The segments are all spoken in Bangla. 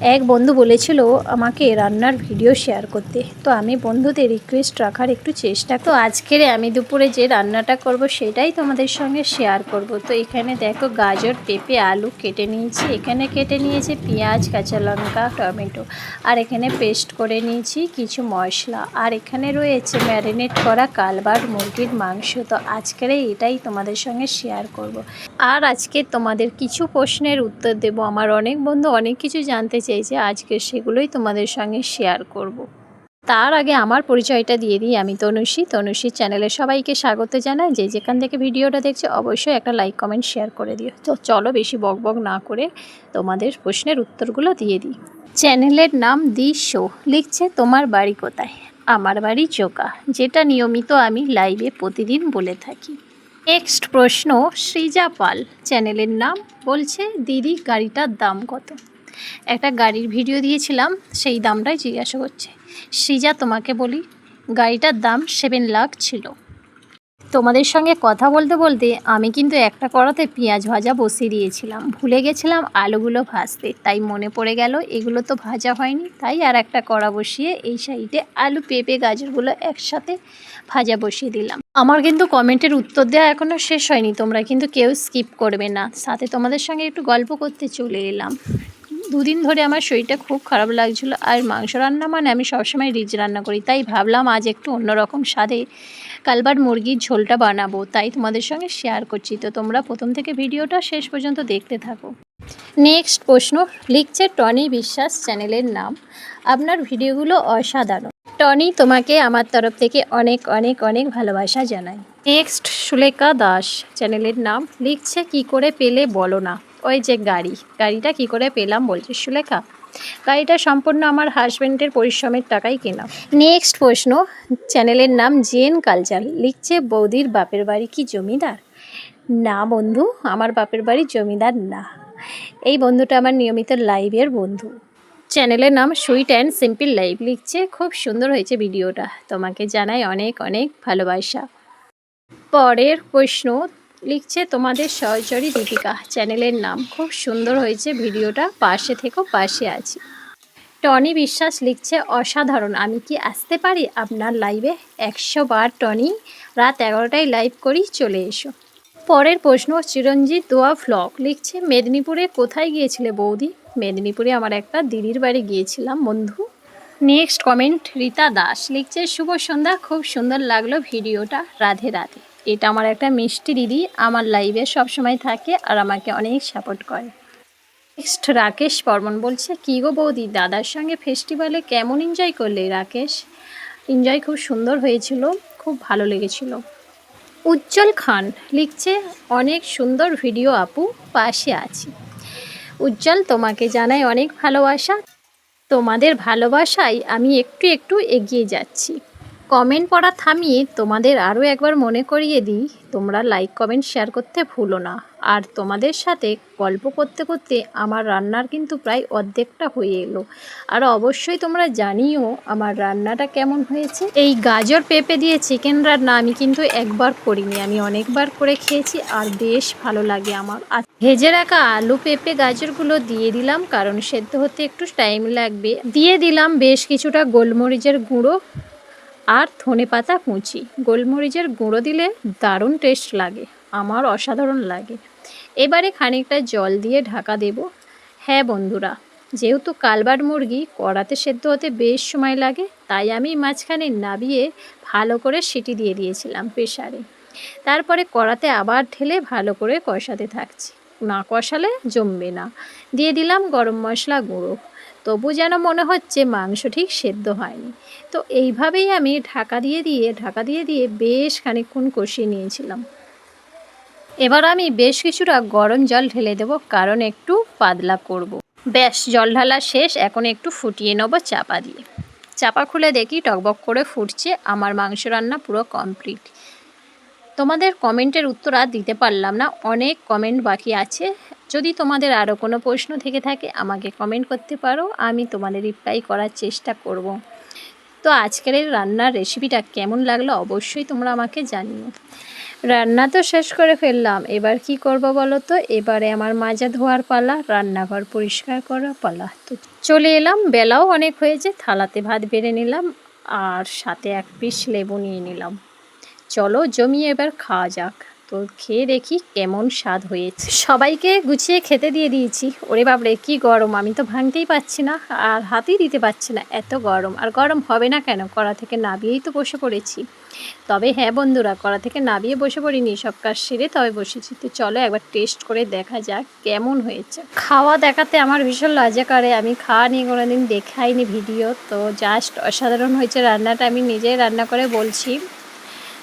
এক বন্ধু বলেছিল আমাকে রান্নার ভিডিও শেয়ার করতে, তো আমি বন্ধুদের রিকোয়েস্ট রাখার একটু চেষ্টা। তো আজকের আমি দুপুরে যে রান্নাটা করব সেটাই তোমাদের সঙ্গে শেয়ার করব। তো এখানে দেখো গাজর, পেঁপে, আলু কেটে নিয়েছি, এখানে কেটে নিয়েছি পেঁয়াজ, কাঁচা লঙ্কা, টমেটো, আর এখানে পেস্ট করে নিয়েছি কিছু মশলা, আর এখানে রয়েছে ম্যারিনেট করা কালবার্ড মুরগির মাংস। তো আজকের এটাই তোমাদের সঙ্গে শেয়ার করব। আর আজকে তোমাদের কিছু প্রশ্নের উত্তর দেব। আমার অনেক বন্ধু অনেক কিছু জানতে চেয়েছে, আজকে সেগুলোই তোমাদের সঙ্গে শেয়ার করব। তার আগে আমার পরিচয়টা দিয়ে দিই, আমি তনুশ্রী চ্যানেলে সবাইকে স্বাগত জানাই। যে যেখান থেকে ভিডিওটা দেখছে অবশ্যই একটা লাইক কমেন্ট শেয়ার করে দিও। তো চলো বেশি বকবক না করে তোমাদের প্রশ্নের উত্তরগুলো দিয়ে দিই। চ্যানেলের নাম দি শো, লিখছে তোমার বাড়ি কোথায়? আমার বাড়ি চোকা, যেটা নিয়মিত আমি লাইভে প্রতিদিন বলে থাকি। নেক্সট প্রশ্ন, সৃজা পাল চ্যানেলের নাম, বলছে দিদি গাড়িটার দাম কত? একটা গাড়ির ভিডিও দিয়েছিলাম, সেই দামটাই জিজ্ঞাসা করছে। সৃজা, তোমাকে বলি, গাড়িটার দাম 7 লাখ ছিল। তোমাদের সঙ্গে কথা বলতে বলতে আমি কিন্তু একটা কড়াতে পেঁয়াজ ভাজা বসিয়ে দিয়েছিলাম, ভুলে গেছিলাম আলুগুলো ভাজতে, তাই মনে পড়ে গেল এগুলো তো ভাজা হয়নি, তাই আর একটা কড়া বসিয়ে এই সাইডে আলু, পেঁপে, গাজরগুলো একসাথে ভাজা বসিয়ে দিলাম। আমার কিন্তু কমেন্টের উত্তর দেওয়া এখনও শেষ হয়নি, তোমরা কিন্তু কেউ স্কিপ করবে না। সাথে তোমাদের সঙ্গে একটু গল্প করতে চলে এলাম। দুদিন ধরে আমার শরীরটা খুব খারাপ লাগছিলো, আর মাংস রান্না মানে আমি সবসময় রিচ রান্না করি, তাই ভাবলাম আজ একটু অন্যরকম স্বাদে কালবার্ড মুরগির ঝোলটা বানাবো, তাই তোমাদের সঙ্গে শেয়ার করছি। তো তোমরা প্রথম থেকে ভিডিওটা শেষ পর্যন্ত দেখতে থাকো। নেক্সট প্রশ্ন, লিখছে টনি বিশ্বাস চ্যানেলের নাম, আপনার ভিডিওগুলো অসাধারণ। টনি, তোমাকে আমার তরফ থেকে অনেক অনেক অনেক ভালোবাসা জানাই। নেক্সট, সুলেখা দাস চ্যানেলের নাম, লিখছে কি করে পেলে বলো না? ওই যে গাড়িটা কি করে পেলাম বলছে সুলেখা। গাড়িটা সম্পূর্ণ আমার হাজব্যান্ডের পরিশ্রমের টাকাই কেনা। নেক্সট প্রশ্ন, চ্যানেলের নাম জেন কালচার, লিখছে বৌদির বাপের বাড়ি কি জমিদার? না বন্ধু, আমার বাপের বাড়ি জমিদার না। এই বন্ধুটা আমার নিয়মিত লাইভের বন্ধু। চ্যানেলের নাম সুইট অ্যান্ড সিম্পল লাইভ, লিখছে খুব সুন্দর হয়েছে ভিডিওটা, তোমাকে জানাই অনেক অনেক ভালোবাসা। পরের প্রশ্ন, লিখছে তোমাদের সহচরী দীপিকা চ্যানেলের নাম, খুব সুন্দর হয়েছে ভিডিওটা, পাশে থেকো, পাশে আছি। টনি বিশ্বাস লিখছে অসাধারণ, আমি কি আসতে পারি আপনার লাইভে? 100 বার টনি, রাত 11টায় লাইভ করি, চলে এসো। পরের প্রশ্ন, চিরঞ্জিত দোয়া ভ্লগ, লিখছে মেদিনীপুরে কোথায় গিয়েছিলে বৌদি? মেদিনীপুরে আমার একটা দিদির বাড়ি গিয়েছিলাম বন্ধু। নেক্সট কমেন্ট, রীতা দাস লিখছে শুভ সন্ধ্যা, খুব সুন্দর লাগলো ভিডিওটা, রাধে রাধে। এটা আমার একটা মিষ্টি দিদি, আমার লাইভে সবসময় থাকে আর আমাকে অনেক সাপোর্ট করে। নেক্সট, রাকেশ বর্মন বলছে কী গো বৌদি, দাদার সঙ্গে ফেস্টিভ্যালে কেমন এনজয় করলে? রাকেশ, এনজয় খুব সুন্দর হয়েছিল, খুব ভালো লেগেছিল। উজ্জ্বল খান লিখছে অনেক সুন্দর ভিডিও আপু, পাশে আছি। উজ্জ্বল, তোমাকে জানাই অনেক ভালোবাসা, তোমাদের ভালোবাসায় আমি একটু একটু এগিয়ে যাচ্ছি। কমেন্ট পড়া থামিয়ে তোমাদের আরও একবার মনে করিয়ে দিই, তোমরা লাইক কমেন্ট শেয়ার করতে ভুলো না। আর তোমাদের সাথে গল্প করতে করতে আমার রান্নার কিন্তু প্রায় অর্ধেকটা হয়ে এলো। আর অবশ্যই তোমরা জানিও আমার রান্নাটা কেমন হয়েছে। এই গাজর পেঁপে দিয়ে চিকেন রান্না আমি কিন্তু একবার করিনি, আমি অনেকবার করে খেয়েছি, আর বেশ ভালো লাগে আমার। আর ভেজে রাখা আলু, পেঁপে, গাজরগুলো দিয়ে দিলাম, কারণ সেদ্ধ হতে একটু টাইম লাগবে। দিয়ে দিলাম বেশ কিছুটা গোলমরিচের গুঁড়ো আর ধনেপাতা কুচি। গোলমরিচের গুঁড়ো দিলে দারুণ টেস্ট লাগে, আমার অসাধারণ লাগে। এবারে খানিকটা জল দিয়ে ঢাকা দেব। হ্যাঁ বন্ধুরা, যেহেতু কালবার্ড মুরগি কড়াতে সেদ্ধ হতে বেশ সময় লাগে, তাই আমি মাঝখানে নাবিয়ে ভালো করে সিটি দিয়ে দিয়েছিলাম প্রেসারে। তারপরে কড়াতে আবার ঢেলে ভালো করে কষাতে থাকছি, না কষালে জমবে না। দিয়ে দিলাম গরম মশলা গুঁড়ো, তবু যেন মনে হচ্ছে মাংস ঠিক সেদ্ধ হয়নি। তো এইভাবেই আমি ঢাকা দিয়ে দিয়ে বেশ খানিকক্ষণ কষিয়ে নিয়েছিলাম। এবার আমি বেশ কিছুটা গরম জল ঢেলে দেবো, কারণ একটু পাতলা করব। ব্যাস, জল ঢালা শেষ, এখন একটু ফুটিয়ে নেবো চাপা দিয়ে। চাপা খুলে দেখি টকবক করে ফুটছে, আমার মাংস রান্না পুরো কমপ্লিট। তোমাদের কমেন্টের উত্তর আর দিতে পারলাম না, অনেক কমেন্ট বাকি আছে। যদি তোমাদের আরও কোনো প্রশ্ন থেকে থাকে আমাকে কমেন্ট করতে পারো, আমি তোমাদের রিপ্লাই করার চেষ্টা করব। তো আজকের এই রান্নার রেসিপিটা কেমন লাগলো অবশ্যই তোমরা আমাকে জানিও। রান্না তো শেষ করে ফেললাম, এবার কি করব বলো তো? এবারে আমার মাজা ধোয়ার পালা, রান্নাঘর পরিষ্কার করার পালা। তো চলে এলাম, বেলাও অনেক হয়েছে, থালাতে ভাত বেড়ে নিলাম আর সাথে এক পিস লেবু নিয়ে নিলাম। চলো জমিয়ে এবার খাওয়া যাক। তো খেয়ে দেখি কেমন স্বাদ হয়েছে। সবাইকে গুছিয়ে খেতে দিয়ে দিয়েছি। ওরে বাবরে কি গরম, আমি তো ভাঙতেই পারছি না আর হাতেই দিতে পারছি না, এত গরম। আর গরম হবে না কেন, কড়া থেকে নামিয়েই তো বসে পড়েছি। তবে হ্যাঁ বন্ধুরা, কড়া থেকে নামিয়ে বসে পড়িনি, সব কাজ সেরে তবে বসেছি। তো চলো একবার টেস্ট করে দেখা যাক কেমন হয়েছে। খাওয়া দেখাতে আমার ভীষণ লজ্জা করে, আমি খাওয়া নিয়ে কোনোদিন দেখাইনি ভিডিও। তো জাস্ট অসাধারণ হয়েছে রান্নাটা, আমি নিজেই রান্না করে বলছি।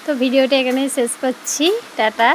তো ভিডিওটা এখানে শেষ করছি, টাটা।